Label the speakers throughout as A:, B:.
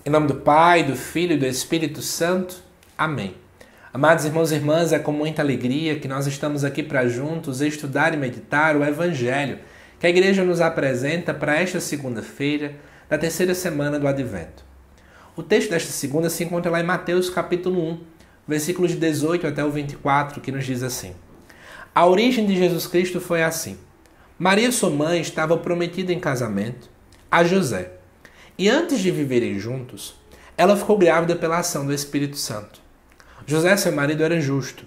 A: Em nome do Pai, do Filho e do Espírito Santo. Amém. Amados irmãos e irmãs, é com muita alegria que nós estamos aqui para juntos estudar e meditar o Evangelho que a Igreja nos apresenta para esta segunda-feira da terceira semana do Advento. O texto desta segunda se encontra lá em Mateus capítulo 1, versículos de 18 até o 24, que nos diz assim: A origem de Jesus Cristo foi assim. Maria, sua mãe, estava prometida em casamento a José. E antes de viverem juntos, ela ficou grávida pela ação do Espírito Santo. José, seu marido, era justo,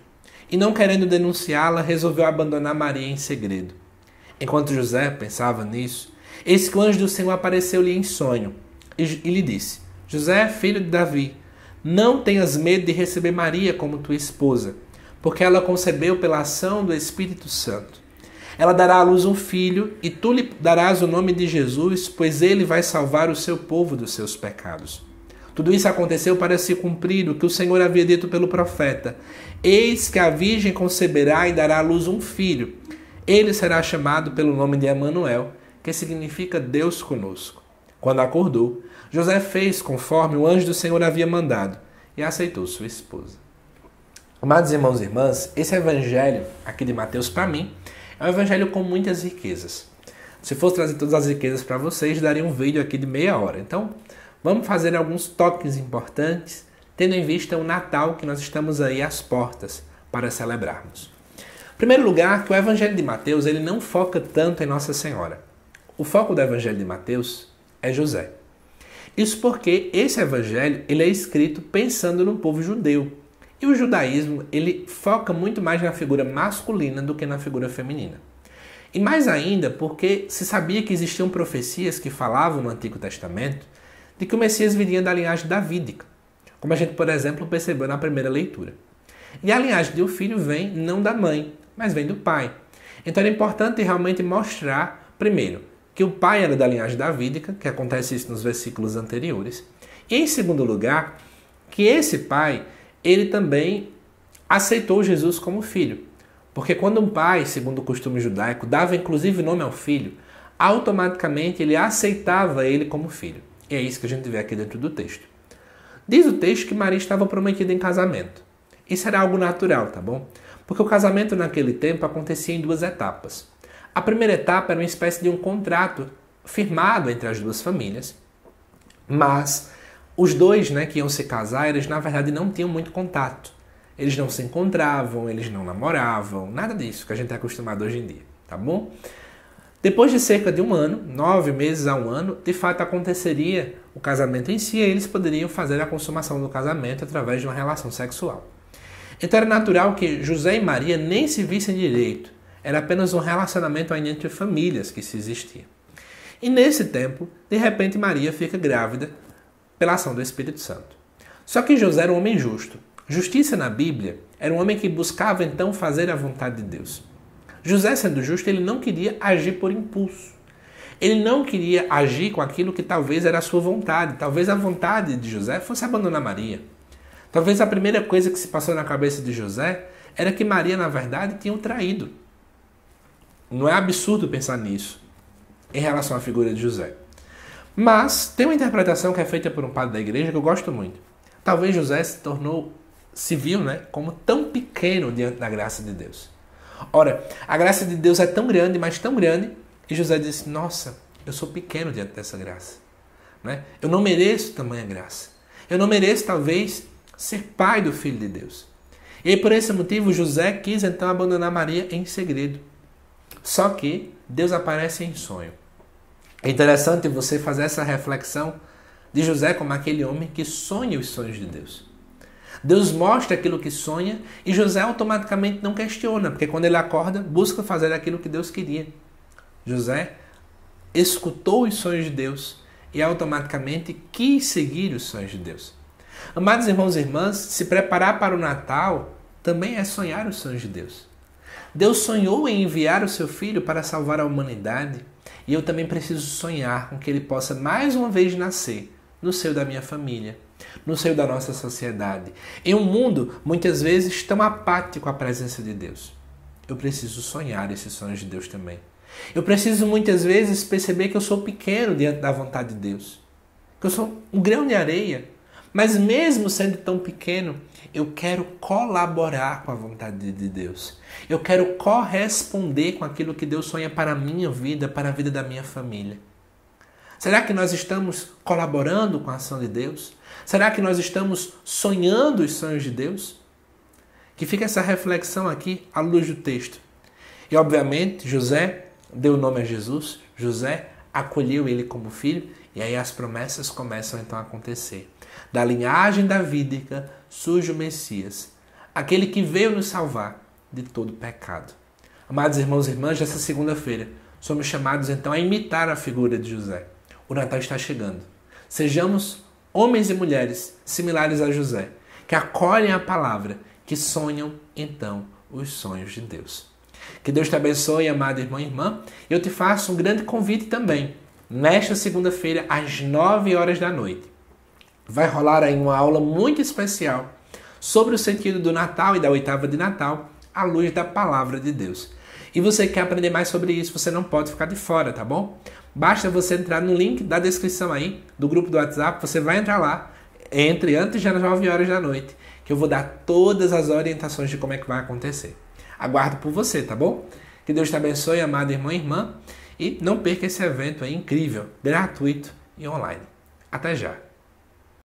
A: e não querendo denunciá-la, resolveu abandonar Maria em segredo. Enquanto José pensava nisso, eis que o anjo do Senhor apareceu-lhe em sonho e lhe disse: José, filho de Davi, não tenhas medo de receber Maria como tua esposa, porque ela concebeu pela ação do Espírito Santo. Ela dará à luz um filho, e tu lhe darás o nome de Jesus, pois ele vai salvar o seu povo dos seus pecados. Tudo isso aconteceu para se cumprir o que o Senhor havia dito pelo profeta: Eis que a virgem conceberá e dará à luz um filho. Ele será chamado pelo nome de Emanuel, que significa Deus conosco. Quando acordou, José fez conforme o anjo do Senhor havia mandado e aceitou sua esposa. Amados irmãos e irmãs, esse evangelho aqui de Mateus, para mim, é um evangelho com muitas riquezas. Se fosse trazer todas as riquezas para vocês, daria um vídeo aqui de meia hora. Então, vamos fazer alguns toques importantes, tendo em vista o Natal que nós estamos aí às portas para celebrarmos. Em primeiro lugar, que o evangelho de Mateus ele não foca tanto em Nossa Senhora. O foco do evangelho de Mateus é José. Isso porque esse evangelho ele é escrito pensando no povo judeu. E o judaísmo ele foca muito mais na figura masculina do que na figura feminina. E mais ainda porque se sabia que existiam profecias que falavam no Antigo Testamento de que o Messias viria da linhagem davídica, como a gente, por exemplo, percebeu na primeira leitura. E a linhagem do filho vem não da mãe, mas vem do pai. Então é importante realmente mostrar, primeiro, que o pai era da linhagem davídica, que acontece isso nos versículos anteriores, e em segundo lugar, que esse pai ele também aceitou Jesus como filho. Porque quando um pai, segundo o costume judaico, dava inclusive nome ao filho, automaticamente ele aceitava ele como filho. E é isso que a gente vê aqui dentro do texto. Diz o texto que Maria estava prometida em casamento. Isso era algo natural, tá bom? Porque o casamento naquele tempo acontecia em duas etapas. A primeira etapa era uma espécie de um contrato firmado entre as duas famílias, mas os dois, que iam se casar, eles na verdade não tinham muito contato. Eles não se encontravam, eles não namoravam, nada disso que a gente é acostumado hoje em dia, tá bom? Depois de cerca de um ano, 9 meses a um ano, de fato aconteceria o casamento em si e eles poderiam fazer a consumação do casamento através de uma relação sexual. Então era natural que José e Maria nem se vissem direito. Era apenas um relacionamento ainda entre famílias que se existia. E nesse tempo, de repente Maria fica grávida pela ação do Espírito Santo. Só que José era um homem justo. Justiça na Bíblia era um homem que buscava então fazer a vontade de Deus. José, sendo justo, ele não queria agir por impulso. Ele não queria agir com aquilo que talvez era a sua vontade. Talvez a vontade de José fosse abandonar Maria. Talvez a primeira coisa que se passou na cabeça de José era que Maria, na verdade, tinha o traído. Não é absurdo pensar nisso em relação à figura de José. Mas tem uma interpretação que é feita por um padre da igreja que eu gosto muito. Talvez José se viu como tão pequeno diante da graça de Deus. Ora, a graça de Deus é tão grande, mas tão grande, e José disse: nossa, eu sou pequeno diante dessa graça. Eu não mereço tamanha graça. Eu não mereço, talvez, ser pai do Filho de Deus. E aí, por esse motivo, José quis então abandonar Maria em segredo. Só que Deus aparece em sonho. É interessante você fazer essa reflexão de José como aquele homem que sonha os sonhos de Deus. Deus mostra aquilo que sonha e José automaticamente não questiona, porque quando ele acorda, busca fazer aquilo que Deus queria. José escutou os sonhos de Deus e automaticamente quis seguir os sonhos de Deus. Amados irmãos e irmãs, se preparar para o Natal também é sonhar os sonhos de Deus. Deus sonhou em enviar o seu Filho para salvar a humanidade. E eu também preciso sonhar com que ele possa mais uma vez nascer no seio da minha família, no seio da nossa sociedade. Em um mundo, muitas vezes, tão apático à presença de Deus. Eu preciso sonhar esses sonhos de Deus também. Eu preciso muitas vezes perceber que eu sou pequeno diante da vontade de Deus. porque eu sou um grão de areia. Mas mesmo sendo tão pequeno, eu quero colaborar com a vontade de Deus. Eu quero corresponder com aquilo que Deus sonha para a minha vida, para a vida da minha família. Será que nós estamos colaborando com a ação de Deus? Será que nós estamos sonhando os sonhos de Deus? Que fica essa reflexão aqui à luz do texto. E obviamente José deu o nome a Jesus, José acolheu ele como filho, e aí as promessas começam então a acontecer. Da linhagem davídica surge o Messias, aquele que veio nos salvar de todo pecado. Amados irmãos e irmãs, nessa segunda-feira, somos chamados então a imitar a figura de José. O Natal está chegando. Sejamos homens e mulheres similares a José, que acolhem a palavra, que sonham então os sonhos de Deus. Que Deus te abençoe, amado irmão e irmã. Eu te faço um grande convite também. Nesta segunda-feira, às 9 horas da noite, vai rolar aí uma aula muito especial sobre o sentido do Natal e da oitava de Natal, à luz da palavra de Deus. E você quer aprender mais sobre isso, você não pode ficar de fora, tá bom? Basta você entrar no link da descrição aí, do grupo do WhatsApp, você vai entrar lá, entre antes das 9 horas da noite, que eu vou dar todas as orientações de como é que vai acontecer. Aguardo por você, tá bom? Que Deus te abençoe, amado irmão e irmã, e não perca esse evento aí incrível, gratuito e online. Até já!